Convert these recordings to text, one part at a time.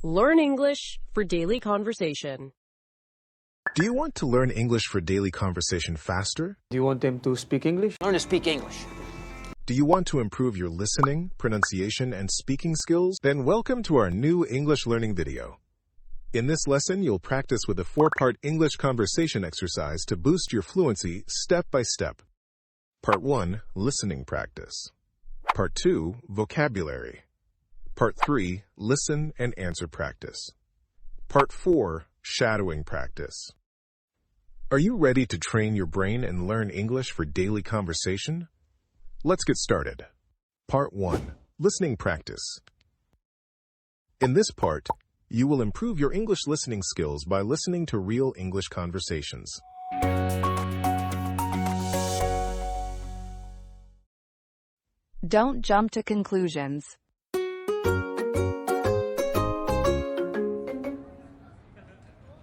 Learn English for daily conversation. Do you want to learn English for daily conversation faster? Do you want them to speak English? Learn to speak English. Do you want to improve your listening, pronunciation, and speaking skills? Then welcome to our new English learning video. In this lesson, you'll practice with a 4-part English conversation exercise to boost your fluency step by step. Part 1, listening practice. Part 2, vocabulary. Part 3, listen and answer practice. Part 4, shadowing practice. Are you ready to train your brain and learn English for daily conversation? Let's get started. Part 1, listening practice. In this part, you will improve your English listening skills by listening to real English conversations. Don't jump to conclusions.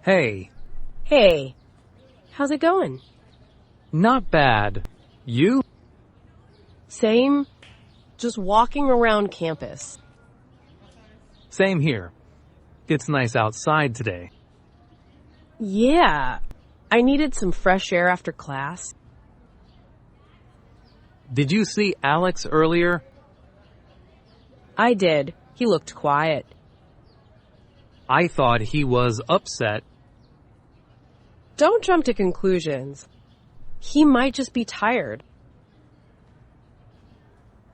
Hey, Hey, how's it going? not bad. You? Same. Just walking around campus. Same here. It's nice outside today. Yeah, I needed some fresh air after class. Did you see Alex earlier? I did. He looked quiet. I thought he was upset. Don't jump to conclusions. He might just be tired.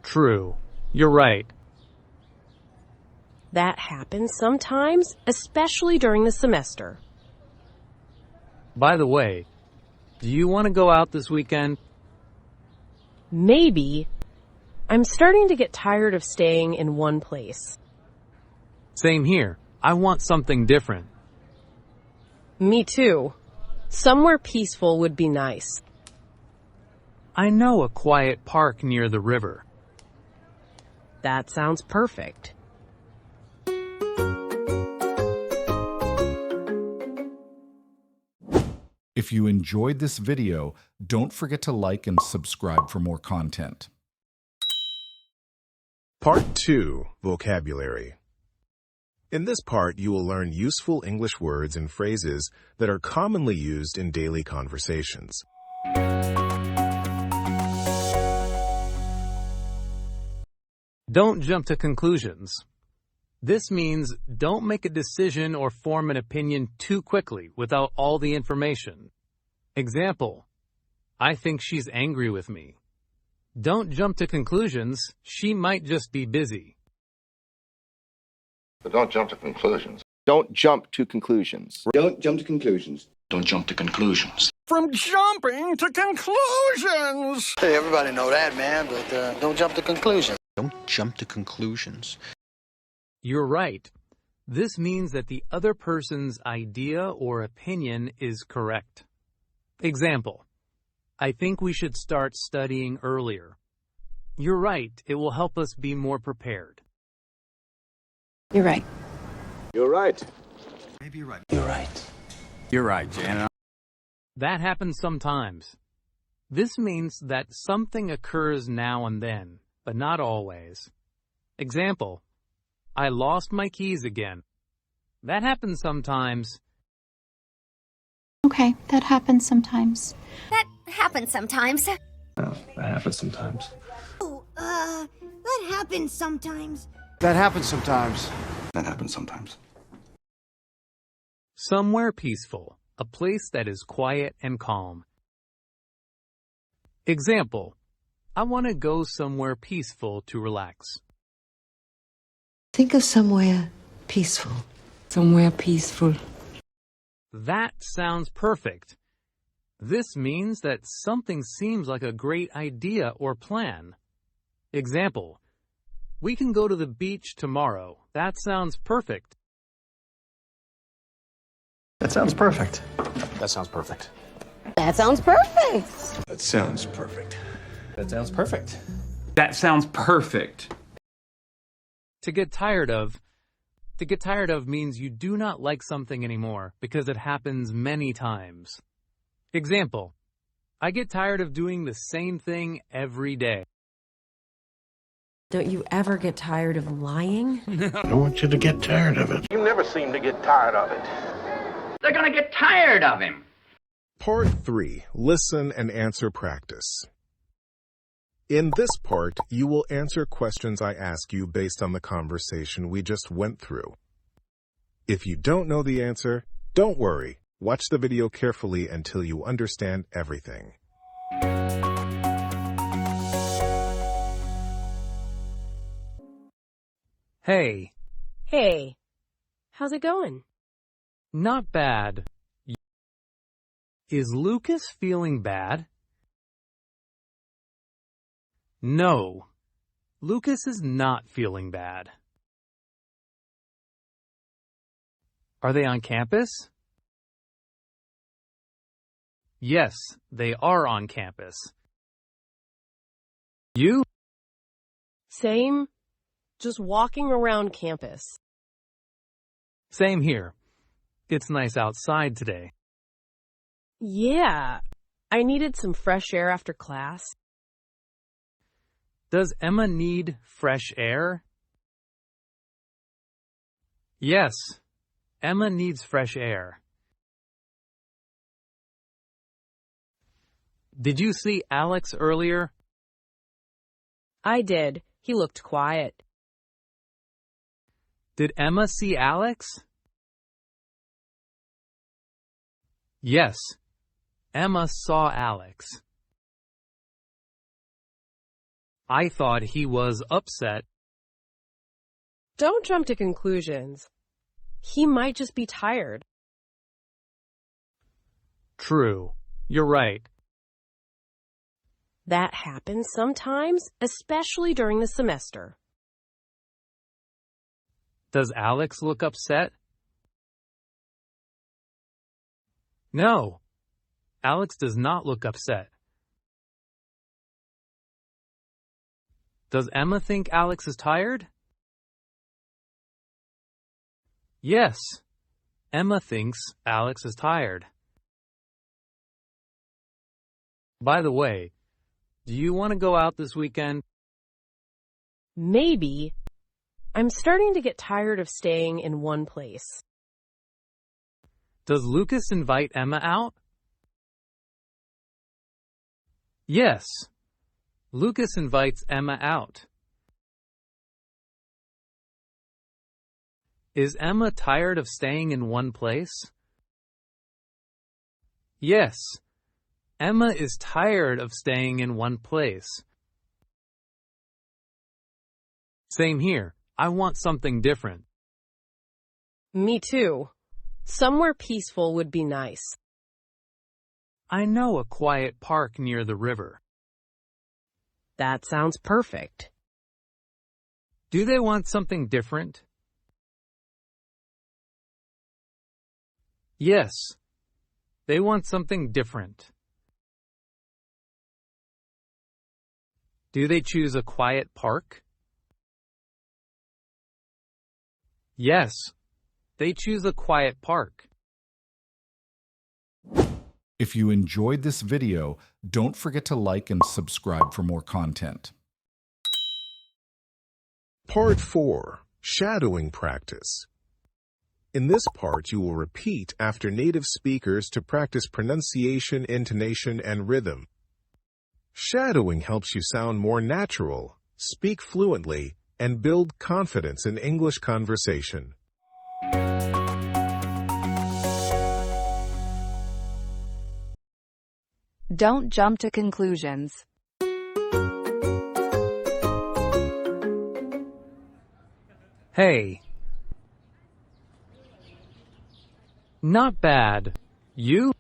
True. You're right. That happens sometimes, especially during the semester. By the way, do you want to go out this weekend? Maybe. I'm starting to get tired of staying in one place. Same here. I want something different. Me too. Somewhere peaceful would be nice. I know a quiet park near the river. That sounds perfect. If you enjoyed this video, don't forget to like and subscribe for more content. Part 2, vocabulary. In this part, you will learn useful English words and phrases that are commonly used in daily conversations. Don't jump to conclusions. This means don't make a decision or form an opinion too quickly without all the information. Example, I think she's angry with me. Don't jump to conclusions. She might just be busy. But don't jump to conclusions. Don't jump to conclusions. Don't jump to conclusions. Don't jump to conclusions. From jumping to conclusions! Hey, everybody know that, man, but don't jump to conclusions. Don't jump to conclusions. You're right. This means that the other person's idea or opinion is correct. Example, I think we should start studying earlier. You're right. It will help us be more prepared. You're right. You're right. Maybe you're right. You're right. You're right, Janet. That happens sometimes. This means that something occurs now and then, but not always. Example, I lost my keys again. That happens sometimes. Okay, that happens sometimes. That happens sometimes. That happens sometimes. Oh, that happens sometimes. That happens sometimes. That happens sometimes. Somewhere peaceful, a place that is quiet and calm. Example, I want to go somewhere peaceful to relax. Think of somewhere peaceful. Somewhere peaceful. That sounds perfect. This means that something seems like a great idea or plan. Example, we can go to the beach tomorrow. That sounds perfect. That sounds perfect. That sounds perfect. That sounds perfect. That sounds perfect. That sounds perfect. That sounds perfect. To get tired of means you do not like something anymore because it happens many times. Example, I get tired of doing the same thing every day. Don't you ever get tired of lying? I don't want you to get tired of it. You never seem to get tired of it. They're gonna get tired of him. Part 3. Listen and answer practice. In this part, you will answer questions I ask you based on the conversation we just went through. If you don't know the answer, don't worry. Watch the video carefully until you understand everything. Hey. Hey, how's it going? Not bad. Is Lucas feeling bad? No, Lucas is not feeling bad. Are they on campus? Yes, they are on campus. You? Same. Just walking around campus. Same here. It's nice outside today. Yeah, I needed some fresh air after class. Does Emma need fresh air? Yes, Emma needs fresh air. Did you see Alex earlier? I did. He looked quiet. Did Emma see Alex? Yes, Emma saw Alex. I thought he was upset. Don't jump to conclusions. He might just be tired. True, you're right. That happens sometimes, especially during the semester. Does Alex look upset? No, Alex does not look upset. Does Emma think Alex is tired? Yes, Emma thinks Alex is tired. By the way, do you want to go out this weekend? Maybe. I'm starting to get tired of staying in one place. Does Lucas invite Emma out? Yes, Lucas invites Emma out. Is Emma tired of staying in one place? Yes, Emma is tired of staying in one place. Same here. I want something different. Me too. Somewhere peaceful would be nice. I know a quiet park near the river. That sounds perfect. Do they want something different? Yes, they want something different. Do they choose a quiet park? Yes, they choose a quiet park. If you enjoyed this video, don't forget to like and subscribe for more content. Part 4. Shadowing practice. In this part, you will repeat after native speakers to practice pronunciation, intonation, and rhythm. Shadowing helps you sound more natural, speak fluently, and build confidence in English conversation. Don't jump to conclusions. Hey. Not bad. You?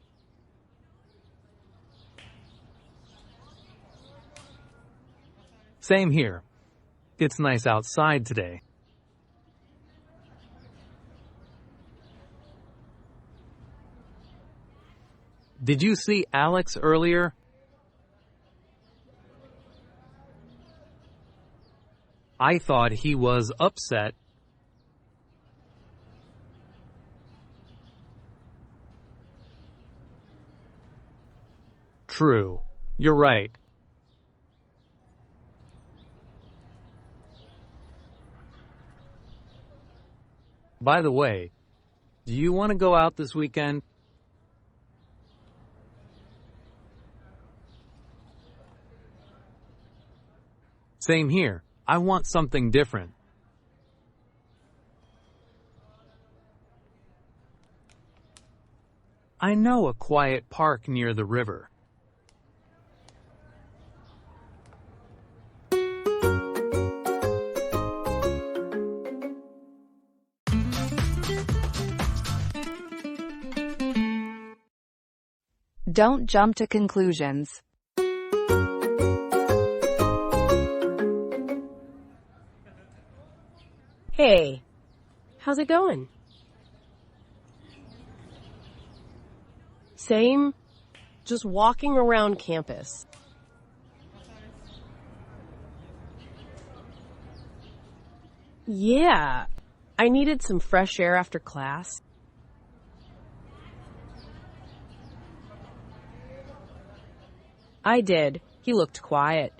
Same here. It's nice outside today. Did you see Alex earlier? I thought he was upset. True, you're right. By the way, do you want to go out this weekend? Same here. I want something different. I know a quiet park near the river. Don't jump to conclusions. Hey, how's it going? Same, just walking around campus. Yeah, I needed some fresh air after class. I did. He looked quiet.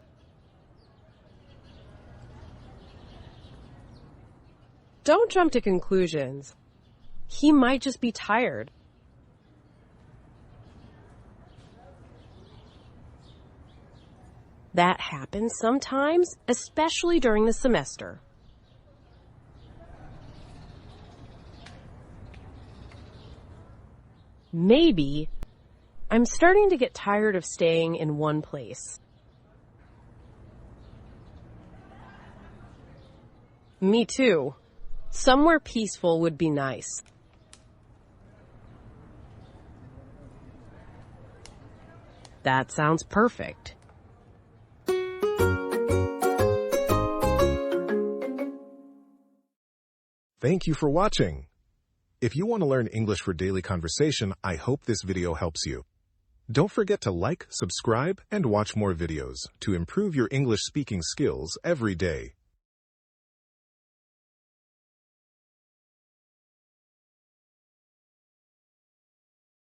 Don't jump to conclusions. He might just be tired. That happens sometimes, especially during the semester. Maybe I'm starting to get tired of staying in one place. Me too. Somewhere peaceful would be nice. That sounds perfect. Thank you for watching. If you want to learn English for daily conversation, I hope this video helps you. Don't forget to like, subscribe, and watch more videos to improve your English speaking skills every day.